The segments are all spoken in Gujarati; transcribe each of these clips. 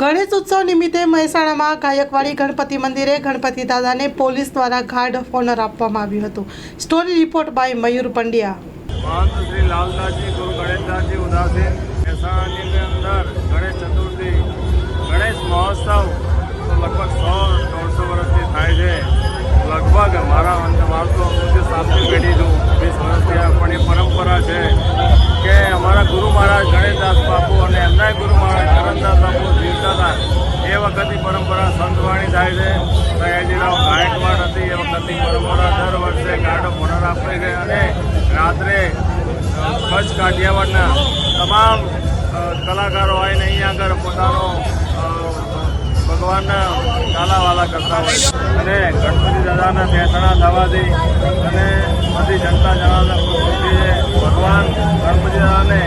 ગણેશ ઉત્સવ નિમિત્તે મહેસાણામાં ગાયકવાડી ગણપતિ મંદિરે ગણપતિ દાદાને પોલીસ દ્વારા ગાર્ડ ઓફ ઓનર આપવામાં આવ્યું હતું। સ્ટોરી રિપોર્ટ બાય મયુર પંડ્યા। महंत श्री लालदास जी गुरु गणेशदास जी उदासीन मेहसाणा के अंदर गणेश चतुर्थी गणेश महोत्सव तो लगभग 100-150 वर्ष की थाय है। लगभग मारा तो मुझे 7મી પેઢી છું 20 વર્ષથી પણ એ પરંપરા છે કે અમારા ગુરુ મહારાજ ગણેશદાસ બાપુ અને એમના ગુરુ મહારાજ કરણદાસ બાપુ જીવતા હતા એ વખતની પરંપરા સંતવાણી થાય છે। સયાજીરાવ ગાયકવાડ હતી એ વખતની પરંપરા દર વર્ષે ગાર્ડ ઓફ ઓનર આપે છે અને રાત્રે કચ્છ કાઠિયાવાડના તમામ કલાકારો આવીને અહીંયા આગળ પોતાનો ભગવાનના કાલાવાલા કરતા હોય અને ગણપતિ દાદાના બેસણા થવાથી અને બધી જનતા જણાવતા ખુશી છે। ભગવાન ગણપતિ દાદાને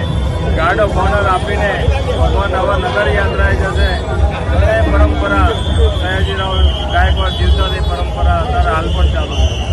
ગાર્ડ ઓફ ઓનર આપીને ભગવાન હવે નગર યાત્રાએ જશે અને પરંપરા સયાજીરાવ ગાયકવાડ જીવતાની પરંપરા અત્યારે હાલ પણ ચાલુ છે।